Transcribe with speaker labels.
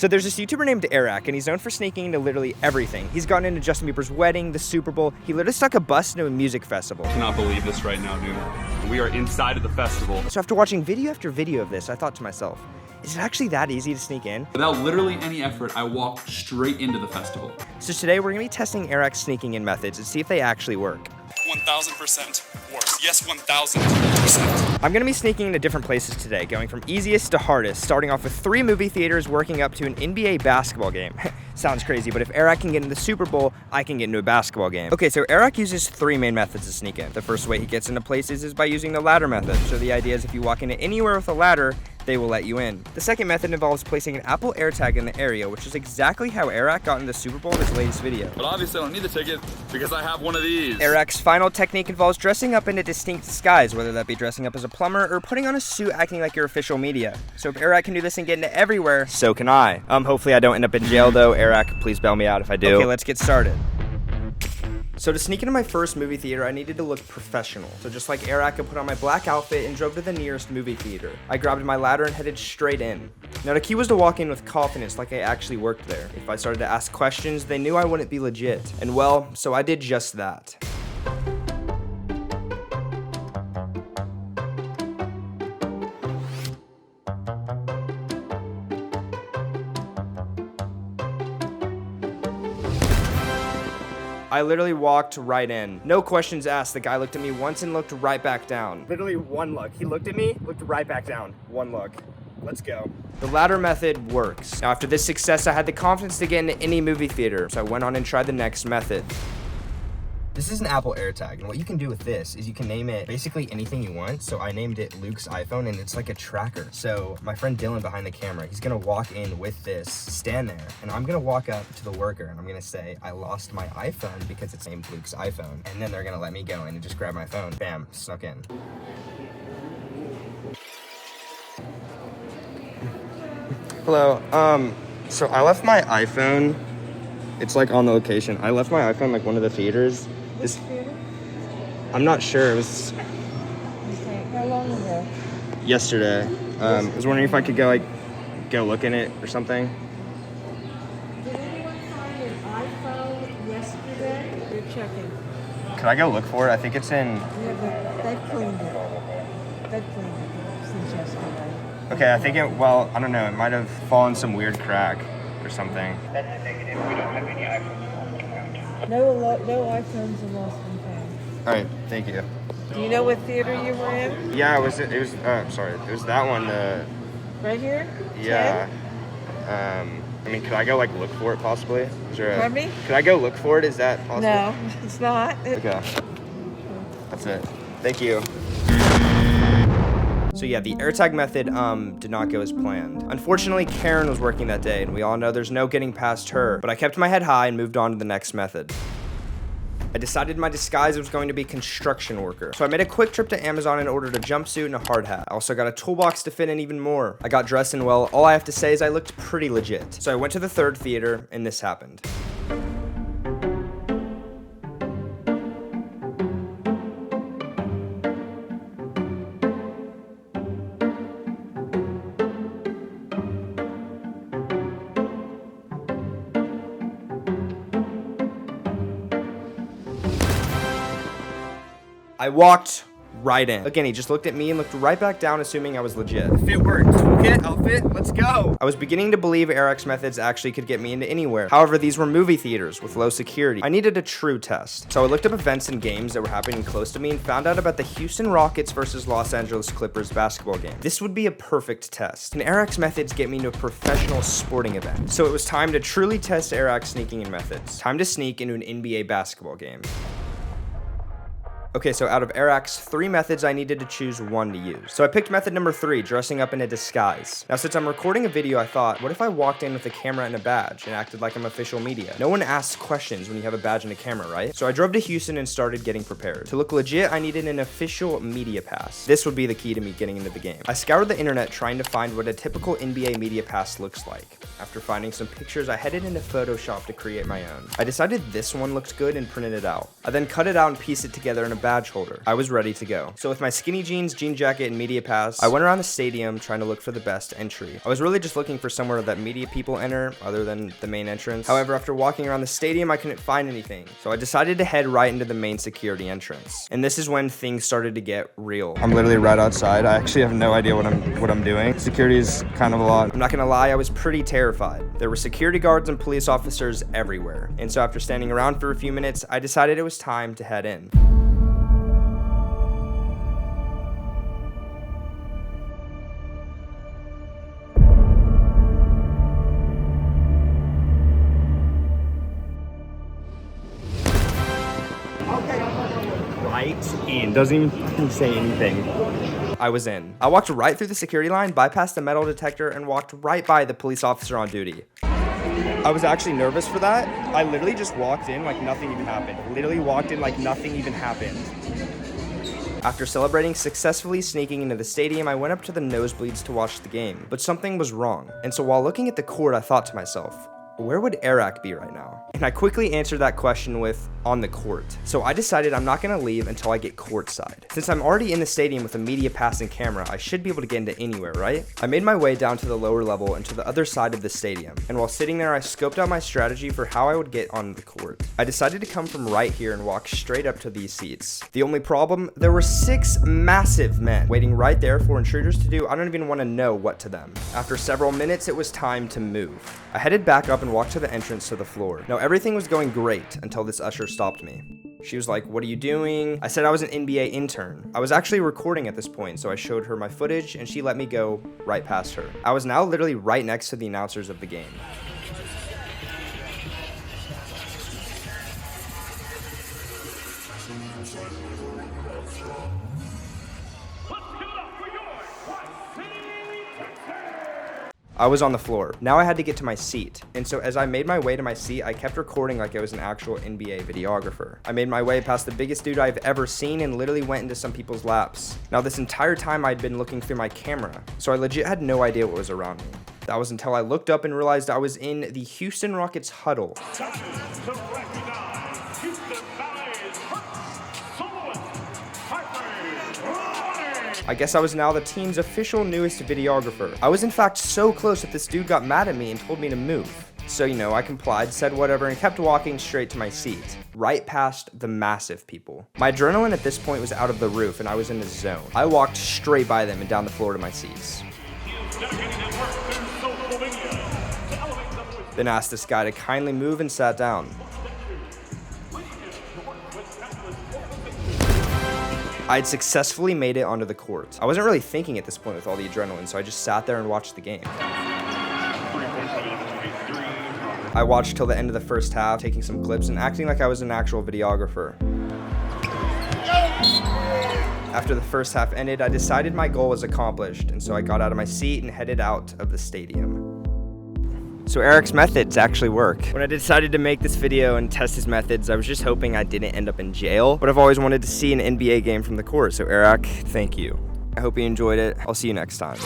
Speaker 1: So there's this YouTuber named Airrack, and he's known for sneaking into literally everything. He's gotten into Justin Bieber's wedding, the Super Bowl. He literally stuck a bus into a music festival.
Speaker 2: I cannot believe this right now, dude. We are inside of the festival.
Speaker 1: So after watching video after video of this, I thought to myself, is it actually that easy to sneak in?
Speaker 2: Without literally any effort, I walked straight into the festival.
Speaker 1: So today we're gonna be testing Airrack's sneaking in methods and see if they actually work.
Speaker 2: 1000% worse. Yes, 1000%.
Speaker 1: I'm gonna be sneaking into different places today, going from easiest to hardest, starting off with 3 movie theaters, working up to an NBA basketball game. Sounds crazy, but if Airrack can get into the Super Bowl, I can get into a basketball game. Okay, so Airrack uses 3 main methods to sneak in. The first way he gets into places is by using the ladder method. So the idea is if you walk into anywhere with a ladder, they will let you in. The second method involves placing an Apple AirTag in the area, which is exactly how Airrack got into the Super Bowl in his latest video.
Speaker 2: But obviously I don't need the ticket because I have one of these.
Speaker 1: Airrack's final technique involves dressing up in a distinct disguise, whether that be dressing up as a plumber or putting on a suit acting like your official media. So if Airrack can do this and get into everywhere, so can I. Hopefully I don't end up in jail though. Airrack, please bail me out if I do. Okay, let's get started. So to sneak into my first movie theater, I needed to look professional. So just like Airrack, I put on my black outfit and drove to the nearest movie theater. I grabbed my ladder and headed straight in. Now the key was to walk in with confidence like I actually worked there. If I started to ask questions, they knew I wouldn't be legit. And well, so I did just that. I literally walked right in. No questions asked. The guy looked at me once and looked right back down. Literally one look. He looked at me, looked right back down. One look. Let's go. The ladder method works. Now after this success, I had the confidence to get into any movie theater. So I went on and tried the next method. This is an Apple AirTag, and what you can do with this is you can name it basically anything you want. So I named it Luke's iPhone, and it's like a tracker. So my friend Dylan behind the camera, he's gonna walk in with this, stand there, and I'm gonna walk up to the worker, and I'm gonna say, I lost my iPhone because it's named Luke's iPhone. And then they're gonna let me go in and just grab my phone. Bam, snuck in. Hello, so I left my iPhone, it's like on the location. I left my iPhone like one of the theaters. I'm not sure. It was
Speaker 3: How long ago?
Speaker 1: yesterday. I was wondering if I could go look in it or something.
Speaker 3: Did anyone find an iPhone yesterday? They're checking.
Speaker 1: Could I go look for it? I think it's in.
Speaker 3: Yeah, but they've cleaned it. They've cleaned it since yesterday.
Speaker 1: Okay, I think well, I don't know. It might have fallen some weird crack or something.
Speaker 3: No iPhones are lost and found.
Speaker 1: All right, thank you.
Speaker 3: Do you know what theater you were in?
Speaker 1: Yeah, it was sorry, it was that one.
Speaker 3: Right here?
Speaker 1: Yeah. I mean, could I go look for it possibly? Is there
Speaker 3: Pardon me?
Speaker 1: Could I go look for it? Is that possible?
Speaker 3: No, it's not.
Speaker 1: Okay. That's it. Thank you. So yeah, the AirTag method did not go as planned. Unfortunately, Karen was working that day, and we all know there's no getting past her, but I kept my head high and moved on to the next method. I decided my disguise was going to be construction worker. So I made a quick trip to Amazon and ordered a jumpsuit and a hard hat. I also got a toolbox to fit in even more. I got dressed and well, all I have to say is I looked pretty legit. So I went to the third theater and this happened. I walked right in. Again, he just looked at me and looked right back down, assuming I was legit. Fit worked. Toolkit, outfit, let's go. I was beginning to believe Airrack's methods actually could get me into anywhere. However, these were movie theaters with low security. I needed a true test. So I looked up events and games that were happening close to me and found out about the Houston Rockets versus Los Angeles Clippers basketball game. This would be a perfect test. Can Airrack's methods get me into a professional sporting event? So it was time to truly test Airrack's sneaking in methods. Time to sneak into an NBA basketball game. Okay, so out of Airrack's 3 methods, I needed to choose one to use. So I picked method number 3, dressing up in a disguise. Now, since I'm recording a video, I thought, what if I walked in with a camera and a badge and acted like I'm official media? No one asks questions when you have a badge and a camera, right? So I drove to Houston and started getting prepared. To look legit, I needed an official media pass. This would be the key to me getting into the game. I scoured the internet trying to find what a typical NBA media pass looks like. After finding some pictures, I headed into Photoshop to create my own. I decided this one looked good and printed it out. I then cut it out and pieced it together in a badge holder. I was ready to go. So with my skinny jeans, jean jacket, and media pass, I went around the stadium trying to look for the best entry. I was really just looking for somewhere that media people enter other than the main entrance. However, after walking around the stadium, I couldn't find anything. So I decided to head right into the main security entrance. And this is when things started to get real. I'm literally right outside. I actually have no idea what I'm doing. Security is kind of a lot. I'm not gonna lie, I was pretty terrified. There were security guards and police officers everywhere. And so after standing around for a few minutes, I decided it was time to head in.
Speaker 2: Right in. Doesn't even say anything.
Speaker 1: I was in. I walked right through the security line, bypassed the metal detector, and walked right by the police officer on duty. I was actually nervous for that. I literally just walked in like nothing even happened. Literally walked in like nothing even happened. After celebrating successfully sneaking into the stadium, I went up to the nosebleeds to watch the game, but something was wrong. And so while looking at the court, I thought to myself, where would Airrack be right now? And I quickly answered that question with, on the court. So I decided I'm not gonna leave until I get courtside. Since I'm already in the stadium with a media pass and camera, I should be able to get into anywhere, right? I made my way down to the lower level and to the other side of the stadium. And while sitting there, I scoped out my strategy for how I would get on the court. I decided to come from right here and walk straight up to these seats. The only problem, there were 6 massive men waiting right there for intruders to do I don't even want to know what to them. After several minutes, it was time to move. I headed back up and walked to the entrance to the floor. Now everything was going great until this usher stopped me. She was like, "What are you doing?" I said I was an NBA intern. I was actually recording at this point, so I showed her my footage and she let me go right past her. I was now literally right next to the announcers of the game. I was on the floor. Now I had to get to my seat. And so as I made my way to my seat, I kept recording like I was an actual NBA videographer. I made my way past the biggest dude I've ever seen and literally went into some people's laps. Now this entire time I'd been looking through my camera, so I legit had no idea what was around me. That was until I looked up and realized I was in the Houston Rockets huddle. I guess I was now the team's official newest videographer. I was in fact so close that this dude got mad at me and told me to move. So, you know, I complied, said whatever, and kept walking straight to my seat, right past the massive people. My adrenaline at this point was out of the roof and I was in the zone. I walked straight by them and down the floor to my seats. Then asked this guy to kindly move and sat down. I had successfully made it onto the court. I wasn't really thinking at this point with all the adrenaline, so I just sat there and watched the game. I watched till the end of the first half, taking some clips and acting like I was an actual videographer. After the first half ended, I decided my goal was accomplished, and so I got out of my seat and headed out of the stadium. So Eric's methods actually work. When I decided to make this video and test his methods, I was just hoping I didn't end up in jail, but I've always wanted to see an NBA game from the court, so Airrack, thank you. I hope you enjoyed it. I'll see you next time.